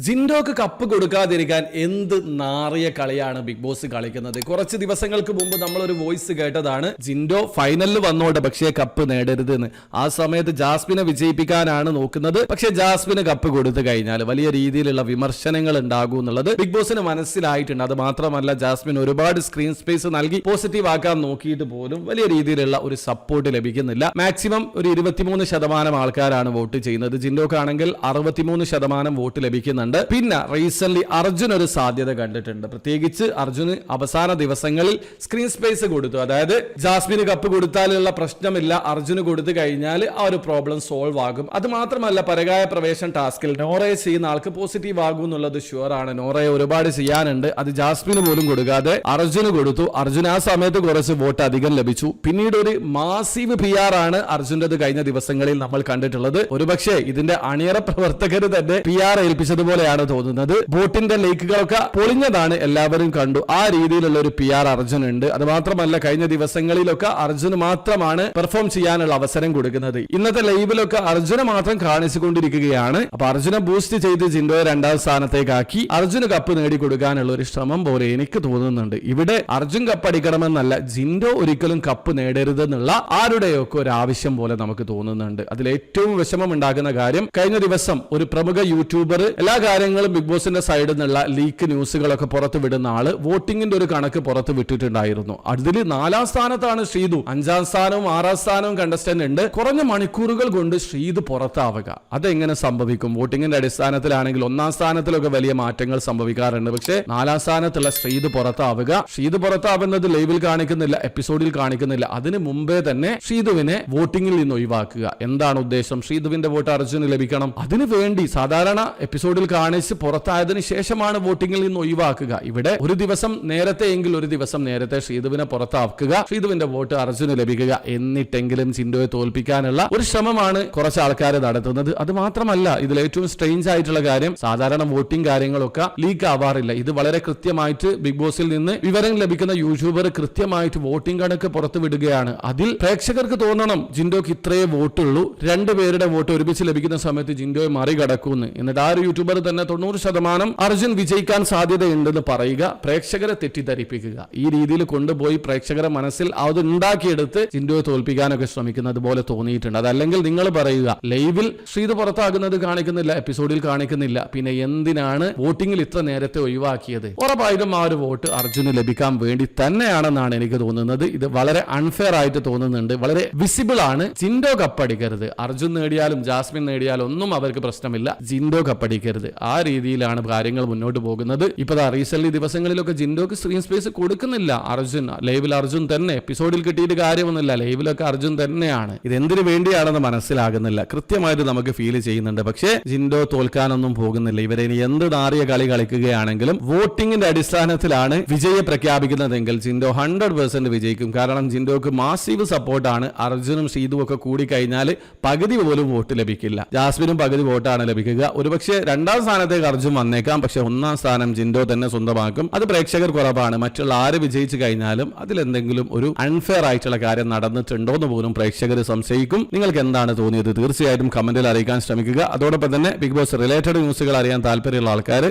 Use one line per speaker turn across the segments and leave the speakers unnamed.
ജിൻഡോക്ക് cup കൊടുക്കാതിരിക്കാൻ എന്ത് നാറിയ കളിയാണ് big boss കളിക്കുന്നത്. കുറച്ച് ദിവസങ്ങൾക്ക് മുമ്പ് നമ്മളൊരു വോയിസ് കേട്ടതാണ്, ജിൻഡോ ഫൈനലിൽ വന്നോട്ടെ പക്ഷേ കപ്പ് നേടരുതെന്ന്. ആ സമയത്ത് ജാസ്മിനെ വിജയിപ്പിക്കാനാണ് നോക്കുന്നത്, പക്ഷേ ജാസ്മിന് കപ്പ് കൊടുത്തു കഴിഞ്ഞാൽ വലിയ രീതിയിലുള്ള വിമർശനങ്ങൾ ഉണ്ടാകും എന്നുള്ളത് ബിഗ് ബോസിന് മനസ്സിലായിട്ടുണ്ട്. അത് മാത്രമല്ല, ജാസ്മിൻ ഒരുപാട് സ്ക്രീൻ സ്പേസ് നൽകി പോസിറ്റീവ് ആക്കാൻ നോക്കിയിട്ട് പോലും വലിയ രീതിയിലുള്ള ഒരു സപ്പോർട്ട് ലഭിക്കുന്നില്ല. മാക്സിമം ഒരു 23% ആൾക്കാരാണ് വോട്ട് ചെയ്യുന്നത്. ജിൻഡോക്കാണെങ്കിൽ 63% വോട്ട് ലഭിക്കുന്നുണ്ട്. പിന്നെ റീസെന്റ് അർജുൻ ഒരു സാധ്യത കണ്ടിട്ടുണ്ട്. പ്രത്യേകിച്ച് അർജുന് അവസാന ദിവസങ്ങളിൽ സ്ക്രീൻ സ്പേസ് കൊടുത്തു. അതായത് ജാസ്മിന് കപ്പ് കൊടുത്താലുള്ള പ്രശ്നമില്ല, അർജുന് കൊടുത്തു കഴിഞ്ഞാൽ ആ ഒരു പ്രോബ്ലം സോൾവ് ആകും. അത് മാത്രമല്ല, പരകായ പ്രവേശൻ ടാസ്കിൽ നോറയെ ചെയ്യുന്ന ആൾക്ക് പോസിറ്റീവ് ആകും എന്നുള്ളത് ഷുവർ ആണ്. നോറയെ ഒരുപാട് ചെയ്യാനുണ്ട്, അത് ജാസ്മിന് പോലും കൊടുക്കാതെ അർജുന് കൊടുത്തു. അർജുൻ ആ സമയത്ത് കുറച്ച് വോട്ട് അധികം ലഭിച്ചു. പിന്നീട് ഒരു മാസീവ് PR ആണ് അർജുൻ്റെത് കഴിഞ്ഞ ദിവസങ്ങളിൽ നമ്മൾ കണ്ടിട്ടുള്ളത്. ഒരുപക്ഷെ ഇതിന്റെ അണിയറ പ്രവർത്തകർ തന്നെ PR ഏൽപ്പിച്ചതുപോലെയാണ് തോന്നുന്നത്. ബോട്ടിന്റെ ലേക്കുകളൊക്കെ പൊളിഞ്ഞതാണ്, എല്ലാവരും കണ്ടു. ആ രീതിയിലുള്ള ഒരു PR അർജുൻ ഉണ്ട്. അത് മാത്രമല്ല, കഴിഞ്ഞ ദിവസങ്ങളിലൊക്കെ അർജുന് മാത്രമാണ് പെർഫോം ചെയ്യാനുള്ള അവസരം കൊടുക്കുന്നത്. ഇന്നത്തെ ലൈവിലൊക്കെ അർജുനെ മാത്രം കാണിച്ചുകൊണ്ടിരിക്കുകയാണ്. അപ്പൊ അർജുനെ ബൂസ്റ്റ് ചെയ്ത് ജിൻഡോയെ 2ാം സ്ഥാനത്തേക്കാക്കി അർജുന് കപ്പ് നേടിക്കൊടുക്കാനുള്ള ഒരു ശ്രമം പോലെ എനിക്ക് തോന്നുന്നുണ്ട്. ഇവിടെ അർജുൻ കപ്പ് അടിക്കണമെന്നല്ല, ജിൻഡോ ഒരിക്കലും കപ്പ് നേടരുതെന്നുള്ള ആരുടെയൊക്കെ ഒരു ആവശ്യം പോലെ നമുക്ക് തോന്നുന്നുണ്ട്. അതിൽ ഏറ്റവും വിഷമം ഉണ്ടാകുന്ന കാര്യം, കഴിഞ്ഞ ദിവസം ഒരു പ്രമുഖ യൂട്യൂബർ എല്ലാ കാര്യങ്ങളും ബിഗ് ബോസിന്റെ സൈഡിൽ നിന്നുള്ള ലീക്ക് ന്യൂസുകളൊക്കെ പുറത്തു വിടുന്ന ആള് വോട്ടിങ്ങിന്റെ ഒരു കണക്ക് പുറത്ത് വിട്ടിട്ടുണ്ടായിരുന്നു. അതിൽ 4ാം സ്ഥാനത്താണ് ശ്രീതു. 5ാം സ്ഥാനവും 6ാം സ്ഥാനവും കണ്ടസ്റ്റന്റ് ഉണ്ട്. കുറഞ്ഞ മണിക്കൂറുകൾ കൊണ്ട് ശ്രീതു പുറത്താവുക, അതെങ്ങനെ സംഭവിക്കും? വോട്ടിങ്ങിന്റെ അടിസ്ഥാനത്തിലാണെങ്കിൽ 1ാം സ്ഥാനത്തിലൊക്കെ വലിയ മാറ്റങ്ങൾ സംഭവിക്കാറുണ്ട്. പക്ഷേ 4ാം സ്ഥാനത്തുള്ള ശ്രീതു പുറത്താവുക. ശ്രീതു പുറത്താവുന്നത് ലൈവിൽ കാണിക്കുന്നില്ല, എപ്പിസോഡിൽ കാണിക്കുന്നില്ല. അതിന് മുമ്പേ തന്നെ ശ്രീതുവിനെ വോട്ടിങ്ങിൽ നിന്ന് ഒഴിവാക്കുക. എന്താണ് ഉദ്ദേശം? ശ്രീതുവിന്റെ വോട്ട് അർജുന് ലഭിക്കണം. അതിനു വേണ്ടി സാധാരണ എപ്പിസോഡിൽ കാണിച്ച് പുറത്തായതിനു ശേഷമാണ് വോട്ടിങ്ങിൽ നിന്ന് ഒഴിവാക്കുക. ഇവിടെ ഒരു ദിവസം നേരത്തെ എങ്കിൽ ഒരു ദിവസം നേരത്തെ ശ്രീതുവിനെ പുറത്താക്കുക, ശ്രീതുവിന്റെ വോട്ട് അർജുന് ലഭിക്കുക. എന്നിട്ടെങ്കിലും ജിൻഡോയെ തോൽപ്പിക്കാനുള്ള ഒരു ശ്രമമാണ് കുറച്ച് ആൾക്കാർ നടത്തുന്നത്. അത് മാത്രമല്ല, ഇതിൽ ഏറ്റവും സ്ട്രേഞ്ച് ആയിട്ടുള്ള കാര്യം, സാധാരണ വോട്ടിംഗ് കാര്യങ്ങളൊക്കെ ലീക്ക് ആവാറില്ല. ഇത് വളരെ കൃത്യമായിട്ട് ബിഗ് ബോസിൽ നിന്ന് വിവരം ലഭിക്കുന്ന യൂട്യൂബർ കൃത്യമായിട്ട് വോട്ടിംഗ് കണക്ക് പുറത്തു വിടുകയാണ്. അതിൽ പ്രേക്ഷകർക്ക് തോന്നണം ജിൻഡോക്ക് ഇത്രയേ വോട്ടുള്ളൂ, 2 പേരുടെ വോട്ട് ഒരുമിച്ച് ലഭിക്കുന്ന സമയത്ത് ജിൻഡോയെ മറികടക്കുമെന്ന്. എന്നിട്ട് ആ ഒരു യൂട്യൂബർ തന്നെ 90% അർജുൻ വിജയിക്കാൻ സാധ്യതയുണ്ടെന്ന് പറയുക, പ്രേക്ഷകരെ തെറ്റിദ്ധരിപ്പിക്കുക. ഈ രീതിയിൽ കൊണ്ടുപോയി പ്രേക്ഷകരെ മനസ്സിൽ അത് ഉണ്ടാക്കിയെടുത്ത് ജിൻഡോയെ തോൽപ്പിക്കാനൊക്കെ ശ്രമിക്കുന്നത് പോലെ തോന്നിയിട്ടുണ്ട്. അതല്ലെങ്കിൽ നിങ്ങൾ പറയുക, ലൈവിൽ ശ്രീതു പുറത്താകുന്നത് കാണിക്കുന്നില്ല, എപ്പിസോഡിൽ കാണിക്കുന്നില്ല, പിന്നെ എന്തിനാണ് വോട്ടിംഗിൽ ഇത്ര നേരത്തെ ഒഴിവാക്കിയത്? ഉറപ്പായിട്ടും ആ ഒരു വോട്ട് അർജുന് ലഭിക്കാൻ വേണ്ടി തന്നെയാണെന്നാണ് എനിക്ക് തോന്നുന്നത്. ഇത് വളരെ അൺഫെയർ ആയിട്ട് തോന്നുന്നുണ്ട്, വളരെ വിസിബിൾ ആണ്. ജിൻഡോ കപ്പടിക്കരുത്, അർജുൻ നേടിയാലും ജാസ്മിൻ നേടിയാലും ഒന്നും അവർക്ക് പ്രശ്നമില്ല, ജിൻഡോ കപ്പടിക്കരുത്. ആ രീതിയിലാണ് കാര്യങ്ങൾ മുന്നോട്ട് പോകുന്നത്. ഇപ്പൊ റീസെന്റ് ദിവസങ്ങളിലൊക്കെ ജിൻഡോക്ക് സ്ക്രീൻ സ്പേസ് കൊടുക്കുന്നില്ല അർജുൻ. ലൈവിൽ അർജുൻ തന്നെ, എപ്പിസോഡിൽ കിട്ടിയിട്ട് കാര്യമൊന്നുമില്ല, ലൈവിലൊക്കെ അർജുൻ തന്നെയാണ്. ഇതെന്തിനു വേണ്ടിയാണെന്ന് മനസ്സിലാകുന്നില്ല, കൃത്യമായിട്ട് നമുക്ക് ഫീൽ ചെയ്യുന്നുണ്ട്. പക്ഷേ ജിൻഡോ തോൽക്കാനൊന്നും പോകുന്നില്ല. ഇവരെ ഇനി എന്ത് നാറിയ കളി കളിക്കുകയാണെങ്കിലും വോട്ടിങ്ങിന്റെ അടിസ്ഥാനത്തിലാണ് വിജയെ പ്രഖ്യാപിക്കുന്നതെങ്കിൽ ജിൻഡോ 100% വിജയിക്കും. കാരണം ജിൻഡോക്ക് മാസീവ് സപ്പോർട്ടാണ്. അർജുനും ശ്രീതുവും ഒക്കെ കൂടി കഴിഞ്ഞാൽ പകുതി പോലും വോട്ട് ലഭിക്കില്ല. ജാസ്മിനും പകുതി വോട്ടാണ് ലഭിക്കുക. ഒരുപക്ഷെ 2ാം സ്ഥാനത്തേക്ക് അർജുൻ വന്നേക്കാം, പക്ഷെ 1ാം സ്ഥാനം ജിൻഡോ തന്നെ സ്വന്തമാക്കും. അത് പ്രേക്ഷകർ കുറവാണ്. മറ്റുള്ള ആര് വിജയിച്ചു കഴിഞ്ഞാലും അതിലെന്തെങ്കിലും ഒരു അൺഫെയർ ആയിട്ടുള്ള കാര്യം നടന്നിട്ടുണ്ടോ എന്ന് പോലും പ്രേക്ഷകർ സംശയിക്കും. നിങ്ങൾക്ക് എന്താണ് തോന്നിയത്? തീർച്ചയായിട്ടും കമന്റിൽ അറിയിക്കാൻ ശ്രമിക്കുക. അതോടൊപ്പം തന്നെ ബിഗ് ബോസ് റിലേറ്റഡ് ന്യൂസുകൾ അറിയാൻ താല്പര്യമുള്ള ആൾക്കാർ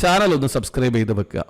ചാനൽ ഒന്ന് സബ്സ്ക്രൈബ് ചെയ്ത് വെക്കുക.